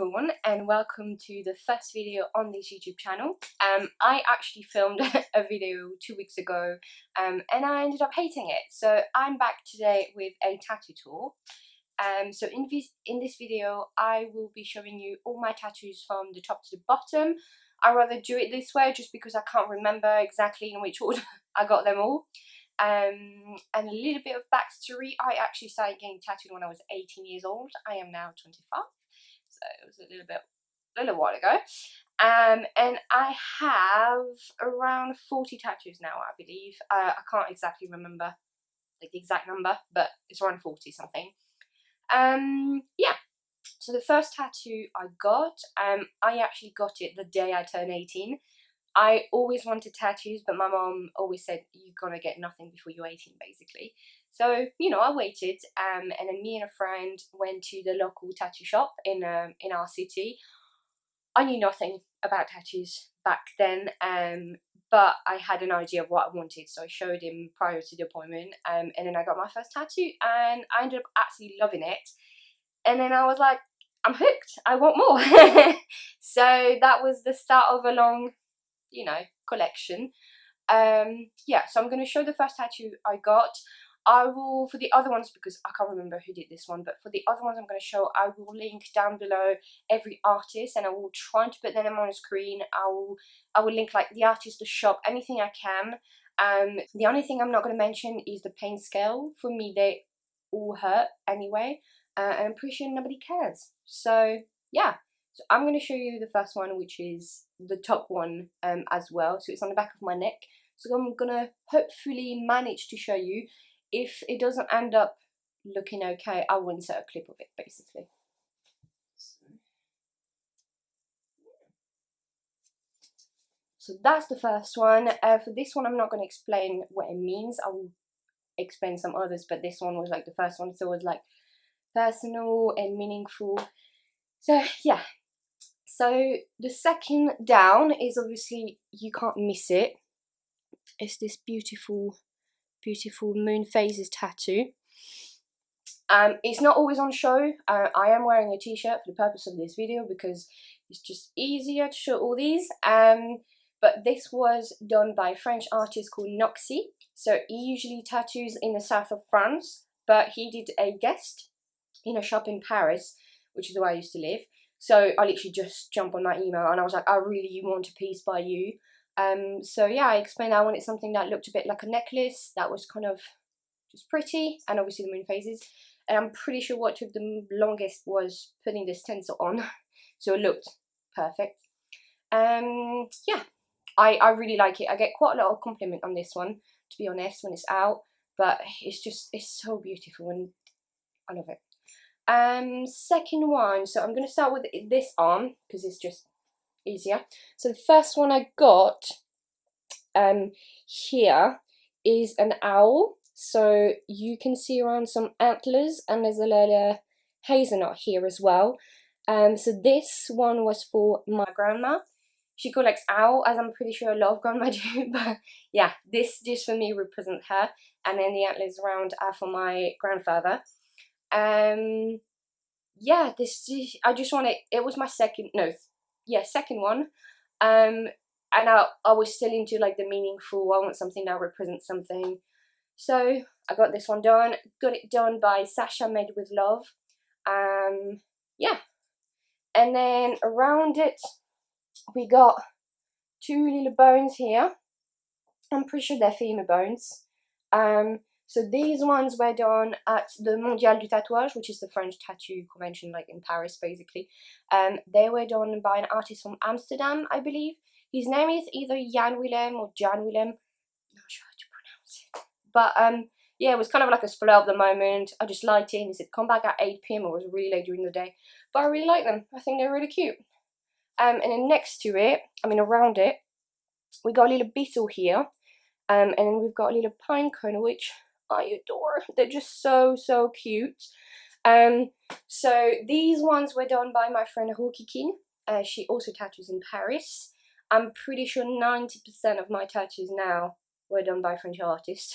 everyone, and welcome to the first video on this YouTube channel. I actually filmed a video 2 weeks ago and I ended up hating it. So I'm back today with a tattoo tour. So in this video I will be showing you all my tattoos from the top to the bottom. I'd rather do it this way just because I can't remember exactly in which order I got them all. And a little bit of backstory, I actually started getting tattooed when I was 18 years old. I am now 25, so it was a little while ago. And I have around 40 tattoos now, I believe. I can't exactly remember like the exact number, but it's around 40 something. Yeah. So the first tattoo I got, I actually got it the day I turned 18. I always wanted tattoos, but my mom always said you're gonna get nothing before you're 18, basically. So, you know, I waited, and then me and a friend went to the local tattoo shop in our city. I knew nothing about tattoos back then, but I had an idea of what I wanted, so I showed him prior to the appointment, and then I got my first tattoo, and I ended up absolutely loving it. And then I was like, I'm hooked, I want more. So that was the start of a long, you know, collection. Yeah, so I'm going to show the first tattoo I got. I will, for the other ones, because I can't remember who did this one, but for the other ones I'm going to show, I will link down below every artist, and I will try to put them on the screen. I will link like the artist, the shop, anything I can. The only thing I'm not going to mention is the pain scale. For me, they all hurt anyway, and I'm pretty sure nobody cares. So yeah. So I'm going to show you the first one, which is the top one as well. So it's on the back of my neck. So I'm going to hopefully manage to show you. If it doesn't end up looking okay, I will insert a clip of it, basically. So that's the first one. For this one, I'm not going to explain what it means. I will explain some others, but this one was like the first one. So it was like personal and meaningful. So yeah. So the second down is obviously, you can't miss it. It's this beautiful, beautiful moon phases tattoo. It's not always on show. I am wearing a t-shirt for the purpose of this video because it's just easier to show all these. But this was done by a French artist called Noxy. So he usually tattoos in the south of France, but he did a guest in a shop in Paris, which is where I used to live. So I literally just jumped on my email and I was like, I really want a piece by you. So yeah, I explained I wanted something that looked a bit like a necklace, that was kind of just pretty, and obviously the moon phases. And I'm pretty sure what took the longest was putting this stencil on, so it looked perfect. Yeah, I really like it. I get quite a lot of compliment on this one, to be honest, when it's out, but it's so beautiful and I love it. Second one, so I'm going to start with this arm because it's just easier. So the first one I got here is an owl. So you can see around some antlers, and there's a little hazelnut here as well. So this one was for my grandma. She collects owl, as I'm pretty sure a lot of grandma do, but yeah, this just for me represents her, and then the antlers around are for my grandfather. Yeah, I just wanted, it was my second one. And I was still into like the meaningful, I want something that represents something. So I got this one done. Got it done by Sasha Made with Love. Yeah. And then around it, we got two little bones here. I'm pretty sure they're femur bones. So these ones were done at the Mondial du Tatouage, which is the French tattoo convention, like in Paris, basically. They were done by an artist from Amsterdam, I believe. His name is either Jan Willem or Jan Willem. Not sure how to pronounce it. But yeah, it was kind of like a split of the moment. I just liked it, and he said come back at 8 PM. It was really late during the day, but I really like them. I think they're really cute. And then next to it, around it, we got a little beetle here. And then we've got a little pine cone, which I adore. They're just so cute. So these ones were done by my friend Rokikin. She also tattoos in Paris. I'm pretty sure 90% of my tattoos now were done by French artists.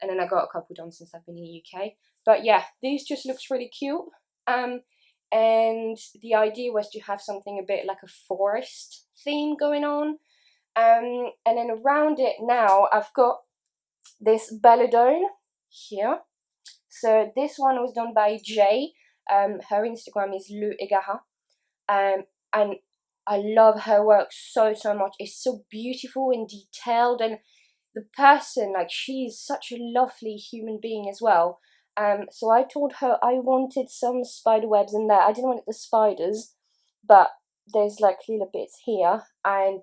And then I got a couple done since I've been in the UK. But yeah, these just looks really cute. and the idea was to have something a bit like a forest theme going on. And then around it now I've got this belladone here. So this one was done by Jay. Her Instagram is Le Egara. And I love her work so much. It's so beautiful and detailed, and the person, like, she's such a lovely human being as well. So I told her I wanted some spider webs in there. I didn't want the spiders, but there's like little bits here, and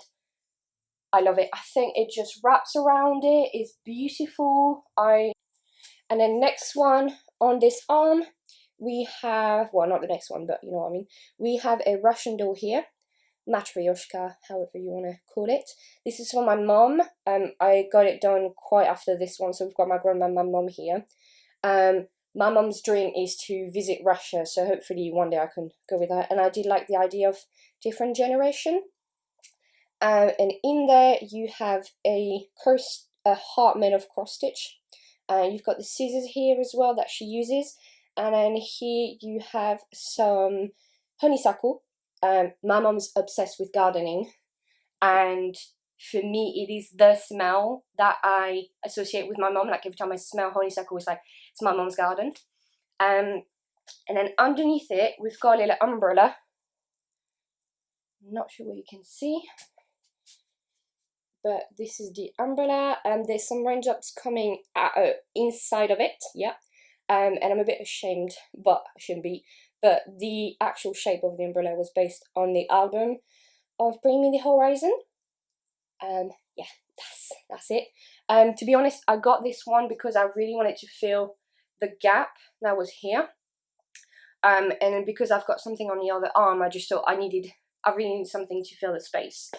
I love it. I think it just wraps around it. It's beautiful. And then next one on this arm, we have, well, not the next one, but you know what I mean. We have a Russian doll here, Matryoshka, however you want to call it. This is for my mom. I got it done quite after this one, so we've got my grandma and my mom here. My mom's dream is to visit Russia, so hopefully one day I can go with her. And I did like the idea of different generation. And in there you have a heart made of cross stitch. You've got the scissors here as well that she uses, and then here you have some honeysuckle. My mom's obsessed with gardening, and for me it is the smell that I associate with my mom. Like every time I smell honeysuckle, it's like it's my mom's garden. And then underneath it we've got a little umbrella. I'm not sure what you can see, but this is the umbrella, and there's some raindrops coming out, inside of it, yeah. And I'm a bit ashamed, but I shouldn't be. But the actual shape of the umbrella was based on the album of Bring Me the Horizon. Yeah, that's it. To be honest, I got this one because I really wanted to fill the gap that was here. And then because I've got something on the other arm, I just thought I really needed something to fill the space.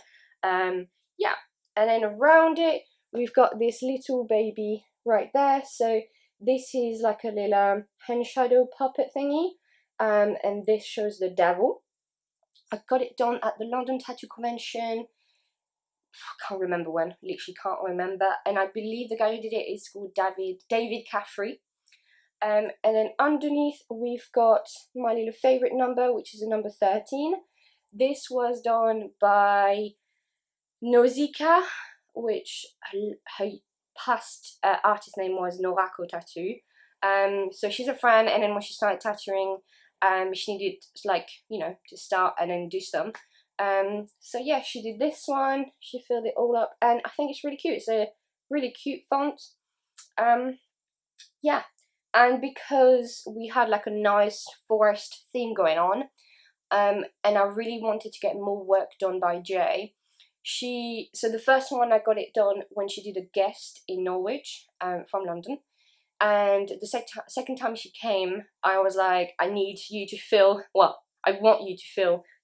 Yeah. And then around it, we've got this little baby right there. So this is like a little hand shadow puppet thingy. And this shows the devil. I got it done at the London Tattoo Convention. I can't remember when, literally can't remember. And I believe the guy who did it is called David Caffrey. And then underneath we've got my little favourite number, which is a number 13. This was done by Nausicaa, which her past artist name was Norako Tattoo. So she's a friend, and then when she started tattooing, she needed, like, you know, to start and then do some. So yeah, she did this one, she filled it all up, and I think it's really cute. It's a really cute font. Yeah, and because we had like a nice forest theme going on, and I really wanted to get more work done by Jay, so the first one I got it done when she did a guest in Norwich, from London, and the second time she came, I was like, I want you to fill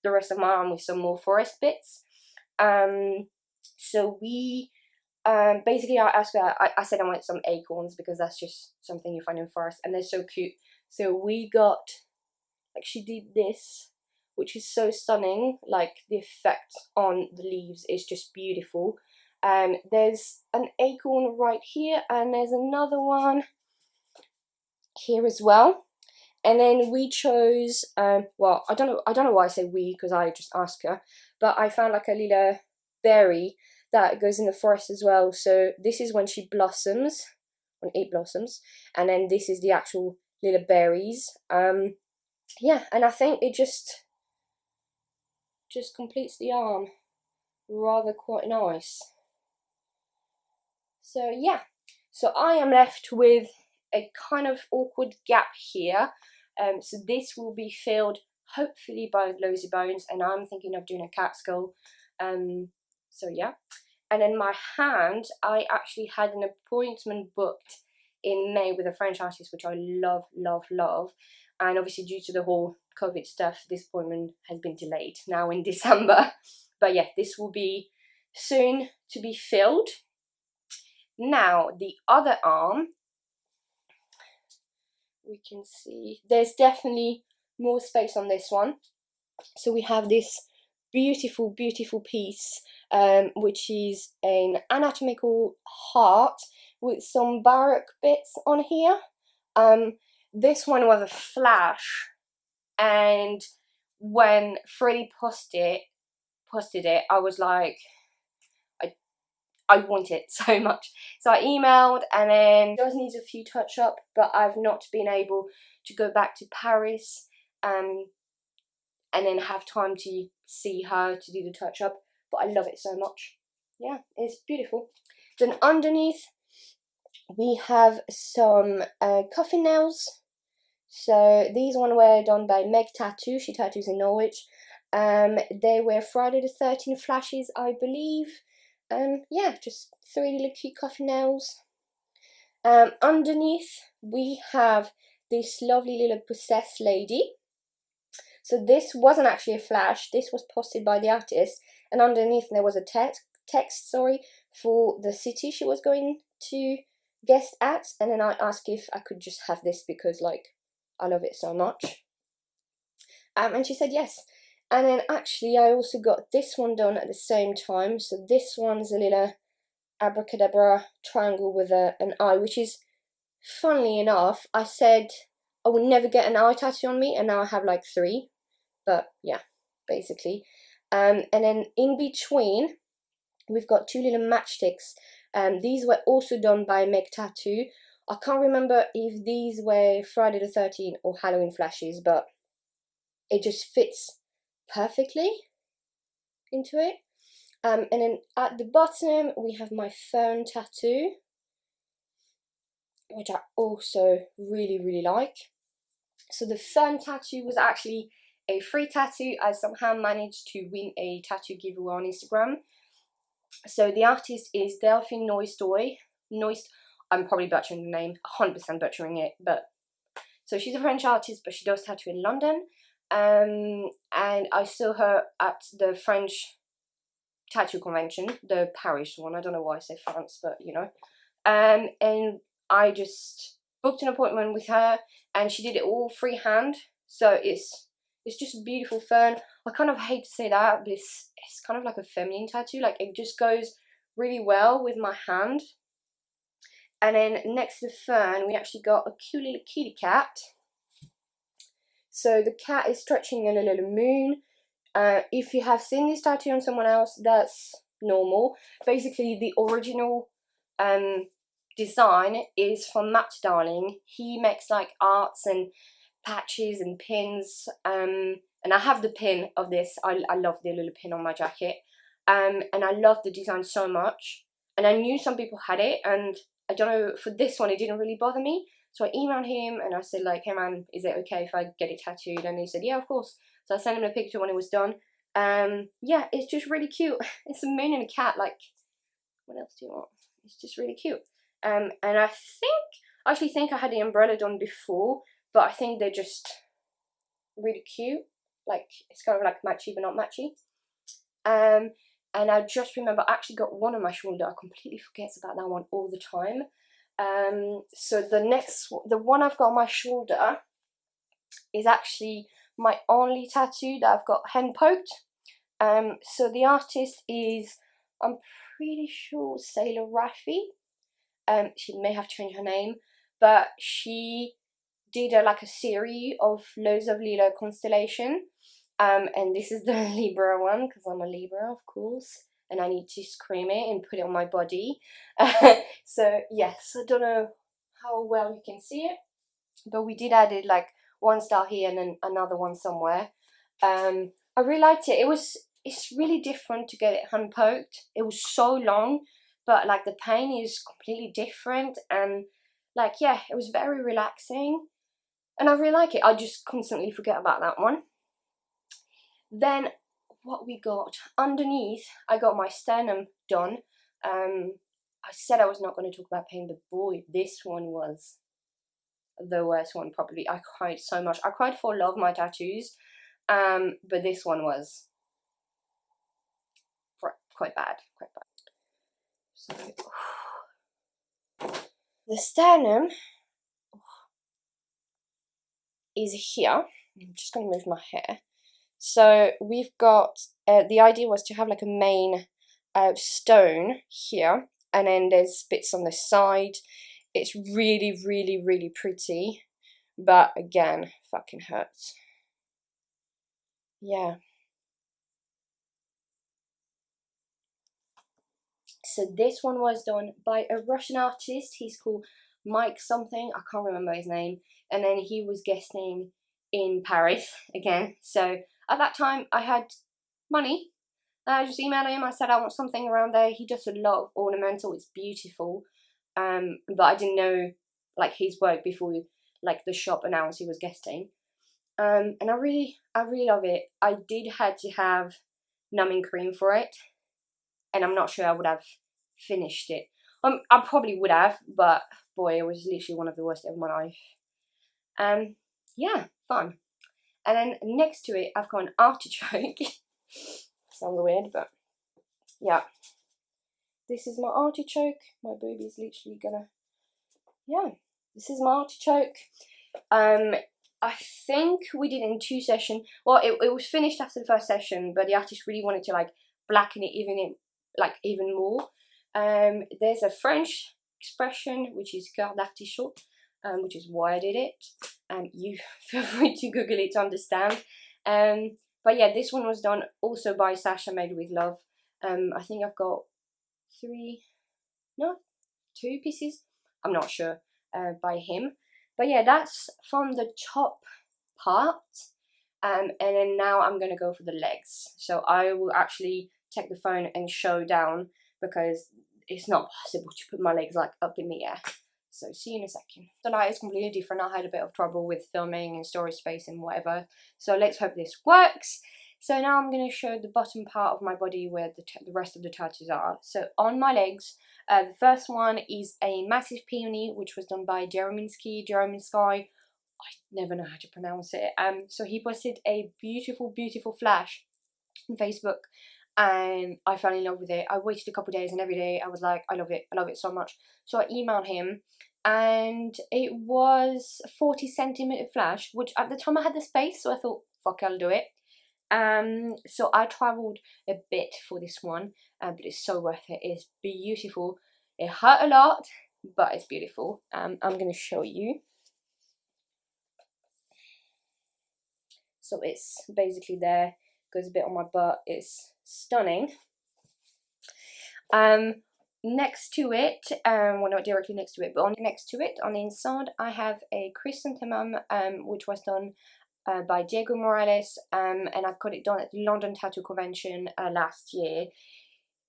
the rest of my arm with some more forest bits. So we basically I asked her, I said I want some acorns because that's just something you find in forest and they're so cute. So we got, like, she did this, which is so stunning. Like, the effect on the leaves is just beautiful. There's an acorn right here, and there's another one here as well. And then we chose, well, I don't know why I say we, because I just asked her, but I found like a little berry that goes in the forest as well. So this is when she blossoms, when it blossoms, and then this is the actual little berries. Yeah, and I think it just completes the arm rather quite nice. So yeah, so I am left with a kind of awkward gap here. So this will be filled hopefully by Losey Bones, and I'm thinking of doing a cat skull. So yeah, and then my hand, I actually had an appointment booked in May with a French artist, which I love, and obviously due to the whole COVID stuff, this appointment has been delayed now in December. But yeah, this will be soon to be filled. Now the other arm, we can see there's definitely more space on this one. So we have this beautiful piece, which is an anatomical heart with some baroque bits on here. This one was a flash and when Freddie posted it, I was like, I want it so much. So I emailed, and then it does need a few touch up, but I've not been able to go back to Paris and then have time to see her to do the touch up, but I love it so much. Yeah, it's beautiful. Then underneath we have some coffin nails. So these one were done by Meg Tattoo. She tattoos in Norwich. They were Friday the 13th flashes, I believe. Yeah, just 3 little cute coffin nails. Underneath we have this lovely little possessed lady. So this wasn't actually a flash. This was posted by the artist, and underneath there was a text, for the city she was going to guest at. And then I asked if I could just have this because, like, I love it so much. And she said yes. And then actually I also got this one done at the same time. So this one's a little abracadabra triangle with an eye, which is, funnily enough, I said I would never get an eye tattoo on me, and now I have like 3. But yeah, basically. And then in between we've got 2 little matchsticks. These were also done by Meg Tattoo. I can't remember if these were Friday the 13th or Halloween flashes, but it just fits perfectly into it. And then at the bottom we have my fern tattoo, which I also really like. So the fern tattoo was actually a free tattoo. I somehow managed to win a tattoo giveaway on Instagram. So the artist is Delphine Noistoy. I'm probably butchering the name, 100% butchering it, but so she's a French artist, but she does tattoo in London. And I saw her at the French tattoo convention, the Paris one. I don't know why I say France, but you know. And I just booked an appointment with her, and she did it all freehand. So it's just a beautiful fern. I kind of hate to say that, but it's kind of like a feminine tattoo. Like, it just goes really well with my hand. And then next to the fern, we actually got a cute little kitty cat. So the cat is stretching in a little moon. If you have seen this tattoo on someone else, that's normal. Basically, the original design is from Matt Darling. He makes like arts and patches and pins. And I have the pin of this. I love the little pin on my jacket. And I love the design so much. And I knew some people had it, and I don't know, for this one it didn't really bother me. So I emailed him and I said, like, hey man, is it okay if I get it tattooed? And he said, yeah, of course. So I sent him a picture when it was done. Yeah, it's just really cute. It's a moon and a cat. Like, what else do you want? It's just really cute. And I actually think I had the umbrella done before, but I think they're just really cute. Like, it's kind of like matchy but not matchy. And I just remember I actually got one on my shoulder. I completely forget about that one all the time. So the one I've got on my shoulder is actually my only tattoo that I've got hand poked. So the artist is, I'm pretty sure, Sailor Raffi. She may have changed her name, but she did like a series of loads of little constellation. And this is the Libra one, because I'm a Libra, of course, and I need to scream it and put it on my body. So yes, I don't know how well you can see it, but we did add it like one star here and then another one somewhere. I really liked it. It's really different to get it hand poked. It was so long, but like the pain is completely different, and like, yeah, it was very relaxing, and I really like it. I just constantly forget about that one. Then what we got underneath, I got my sternum done. I said I was not going to talk about pain, but boy, this one was the worst one probably. I cried so much. I cried for a lot of my tattoos, but this one was quite bad. So the sternum is here. I'm just going to move my hair. So we've got, the idea was to have like a main stone here, and then there's bits on the side. It's really pretty, but again, fucking hurts. yeah. So this one was done by a Russian artist. He's called Mike something. I can't remember his name. And then he was guesting in Paris again. So at that time I had money. I just emailed him. I said I want something around there. He does a lot of ornamental. It's beautiful. But I didn't know like his work before like the shop announced he was guesting. And I really love it. I did had to have numbing cream for it, and I'm not sure I would have finished it. I probably would have, but boy, it was literally one of the worst of my life. Yeah, fun. And then next to it, I've got an artichoke. Sounds weird, but yeah. This is my artichoke. My baby's literally gonna, yeah. This is my artichoke. I think we did in 2 sessions. Well, it was finished after the first session, but the artist really wanted to like blacken it even more. There's a French expression which is cœur d'artichaut, which is why I did it. You feel free to Google it to understand. But yeah, this one was done also by Sasha Made with Love. I think I've got 2 pieces. I'm not sure by him. But yeah, that's from the top part. And then now I'm going to go for the legs. So I will actually take the phone and show down because it's not possible to put my legs like up in the air. So see you in a second. The light is completely different. I had a bit of trouble with filming and storage space and whatever. So let's hope this works. So now I'm going to show the bottom part of my body where the rest of the tattoos are. So on my legs, the first one is a massive peony, which was done by Jerominsky. I never know how to pronounce it. So he posted a beautiful flash on Facebook, and I fell in love with it. I waited a couple of days, and every day I was like, I love it so much. So I emailed him, and it was a 40cm flash, which at the time I had the space, so I thought, fuck, I'll do it. So I travelled a bit for this one, but it's so worth it. It's beautiful. It hurt a lot, but it's beautiful. I'm going to show you. So it's basically there, goes a bit on my butt. It's stunning. Next to it, well, not directly next to it, but next to it on the inside, I have a chrysanthemum, which was done by Diego Morales, and I got it done at the London Tattoo Convention last year.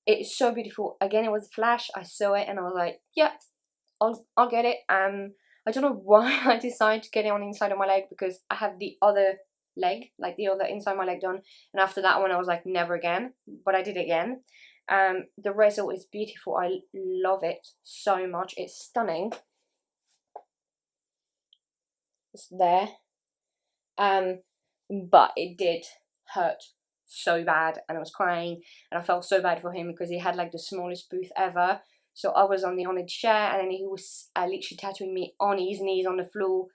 It's so beautiful. Again, it was a flash. I saw it and I was like, yeah, I'll get it. I don't know why I decided to get it on the inside of my leg, because I have the other leg, like the other inside my leg done, and after that one I was like, never again, but I did it again. The result is beautiful. I love it so much. It's stunning. It's there. But it did hurt so bad, and I was crying, and I felt so bad for him because he had like the smallest booth ever. So I was on the chair, and then he was literally tattooing me on his knees on the floor.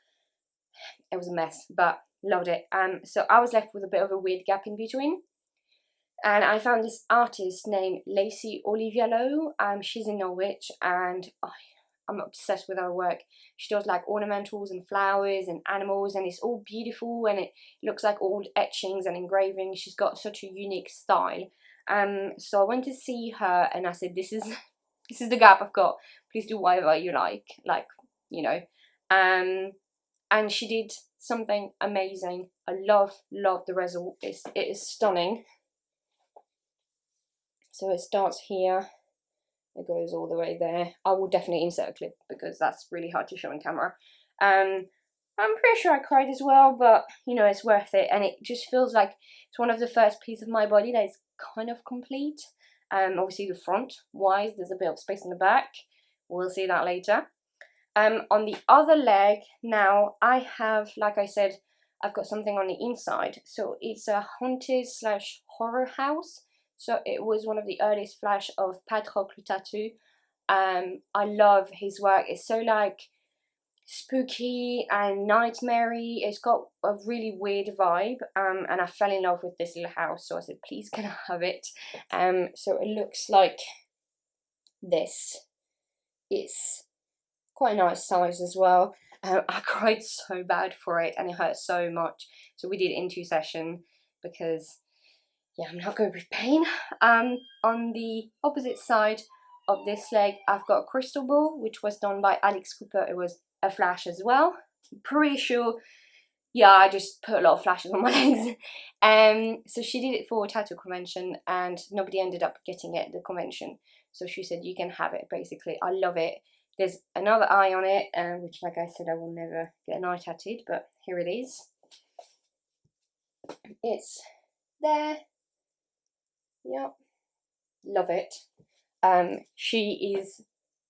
It was a mess, but loved it. So I was left with a bit of a weird gap in between, and I found this artist named Lacey Olivia Lowe. She's in Norwich, and I'm obsessed with her work. She does like ornamentals and flowers and animals, and it's all beautiful, and it looks like old etchings and engravings. She's got such a unique style. So I went to see her, and I said, this is the gap I've got. Please do whatever you like, you know. And she did something amazing. I love the result. It is stunning. So it starts here. It goes all the way there. I will definitely insert a clip because that's really hard to show on camera. I'm pretty sure I cried as well, but you know, it's worth it, and it just feels like it's one of the first pieces of my body that is kind of complete. Obviously the front wise, there's a bit of space in the back. We'll see that later. On the other leg now, I have, like I said, I've got something on the inside. So it's a haunted / horror house. So it was one of the earliest flash of Patroc Le Tattoo. I love his work. It's so like spooky and nightmare-y. It's got a really weird vibe. And I fell in love with this little house, so I said, please can I have it? So it looks like this. It's quite a nice size as well. I cried so bad for it, and it hurt so much. So we did it in 2 sessions. because yeah, I'm not good with pain. On the opposite side of this leg, I've got a crystal ball, which was done by Alex Cooper. It was a flash as well. I'm pretty sure, yeah, I just put a lot of flashes on my legs. So she did it for a tattoo convention, and nobody ended up getting it at the convention. So she said, you can have it, basically. I love it. There's another eye on it, which, like I said, I will never get an eye tattooed, but here it is. It's there. Yep. Love it. She is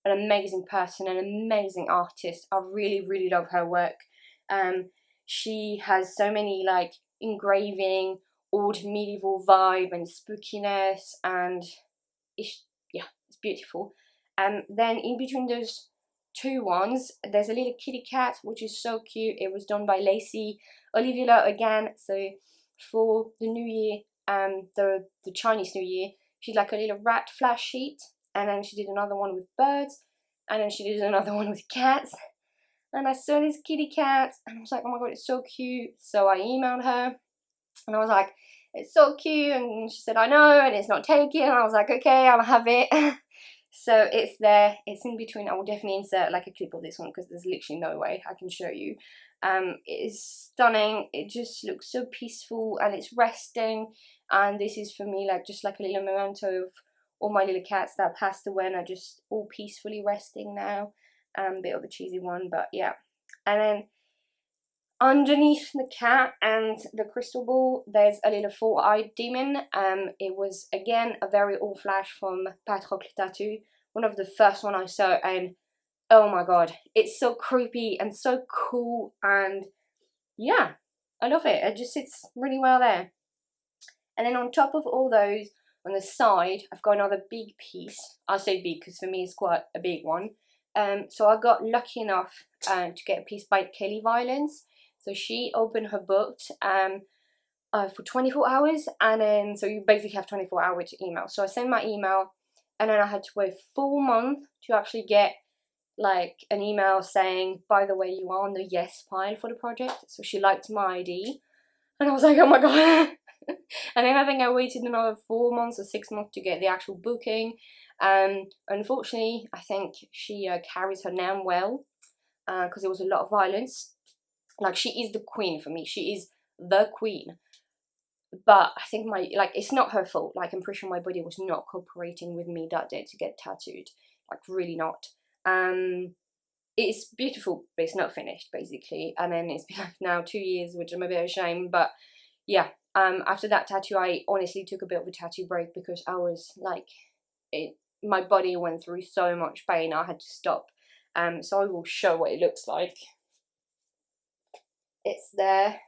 an amazing person, an amazing artist. I really love her work. She has so many like engraving, old medieval vibe and spookiness, and it's beautiful. Then in between those two ones, there's a little kitty cat, which is so cute. It was done by Lacey Olivia again. So for the New Year, the Chinese New Year, she's like a little rat flash sheet, and then she did another one with birds, and then she did another one with cats. And I saw this kitty cat, and I was like, oh my god, it's so cute. So I emailed her, and I was like, it's so cute, and she said, I know, and it's not taken. And I was like, okay, I'll have it. So it's there, it's in between. I will definitely insert like a clip of this one, because there's literally no way I can show you. It is stunning. It just looks so peaceful, and it's resting. And this is for me like just like a little memento of all my little cats that passed away and are just all peacefully resting now. Bit of a cheesy one, but yeah. And then underneath the cat and the crystal ball, there's a little four-eyed demon. It was again a very old flash from Patrocle Tattoo, one of the first one I saw, and oh my god, it's so creepy and so cool, and yeah, I love it. It just sits really well there. And then on top of all those, on the side, I've got another big piece. I say big because for me it's quite a big one. So I got lucky enough to get a piece by Kelly Violence. So she opened her book for 24 hours, and then so you basically have 24 hours to email. So I sent my email, and then I had to wait 4 months to actually get like an email saying, by the way, you are on the yes pile for the project. So she liked my ID, and I was like, oh my god. And then I think I waited another 4 months or 6 months to get the actual booking. Unfortunately, I think she carries her name well, because there was a lot of violence. Like, she is the queen for me. She is the queen. But I think it's not her fault. Like, I'm pretty sure my body was not cooperating with me that day to get tattooed. Like, really not. It's beautiful, but it's not finished, basically. And then it's been like now 2 years, which I'm a bit ashamed. But yeah, after that tattoo, I honestly took a bit of a tattoo break, because I was like, my body went through so much pain, I had to stop. So I will show what it looks like. It's there.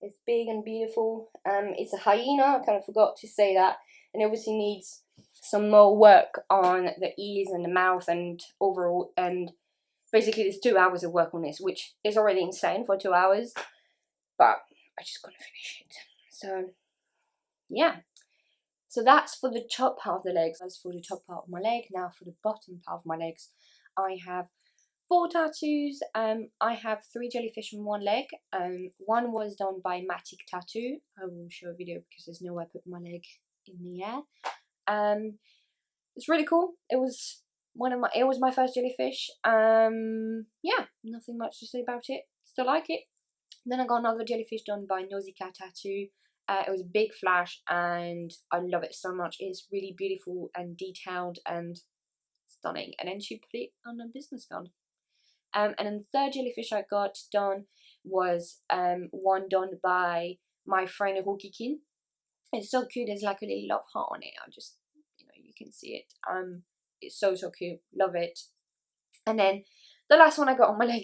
It's big and beautiful. It's a hyena. I kind of forgot to say that. And obviously needs some more work on the ears and the mouth and overall. And basically there's 2 hours of work on this, which is already insane for 2 hours. But I just gotta finish it. So yeah. So that's for the top part of the legs. That's for the top part of my leg. Now for the bottom part of my legs, I have 4 tattoos. I have 3 jellyfish on one leg. One was done by Matic Tattoo. I will show a video because there's no way I put my leg in the air. It's really cool. It was my first jellyfish. Yeah, nothing much to say about it. Still like it. Then I got another jellyfish done by Nausicaa Tattoo. It was a big flash, and I love it so much. It's really beautiful and detailed and stunning. And then she put it on a business card. And then the third jellyfish I got done was one done by my friend Rukikin. It's so cute. There's like a little love heart on it. I just, you can see it. It's so cute. Love it. And then the last one I got on my leg,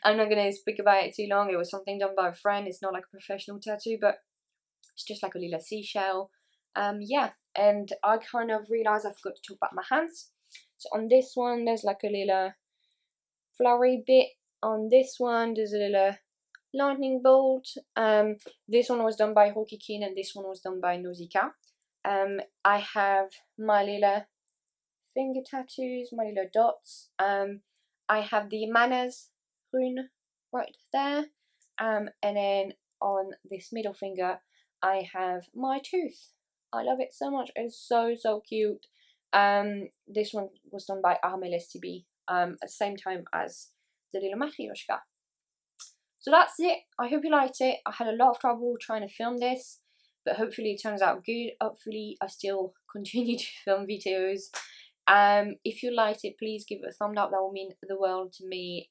I'm not going to speak about it too long. It was something done by a friend. It's not like a professional tattoo, but it's just like a little seashell. Yeah, and I kind of realised I forgot to talk about my hands. So on this one, there's like a little flowery bit. On this one, there's a little lightning bolt. This one was done by Rukikin, and this one was done by Nausicaa. I have my little finger tattoos, my little dots. I have the Manners rune right there. And then on this middle finger I have my tooth. I love it so much. It's so cute. This one was done by Armel STB at the same time as the little Matryoshka. So that's it. I hope you liked it. I had a lot of trouble trying to film this, but hopefully it turns out good. Hopefully I still continue to film videos. If you liked it, please give it a thumbs up. That will mean the world to me.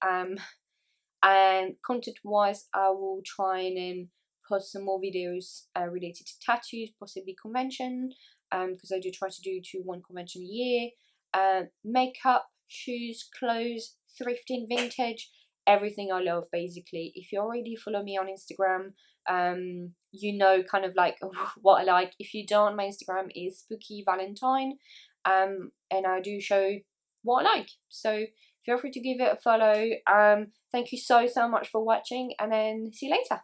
And content wise, I will try and post some more videos related to tattoos, possibly convention, because I do try to do 1 convention a year. Makeup, shoes, clothes, thrifting, vintage, everything I love basically. If you already follow me on Instagram, you know kind of like what I like. If you don't, my Instagram is Spooky Valentine, and I do show what I like. So feel free to give it a follow. Thank you so much for watching, and then see you later.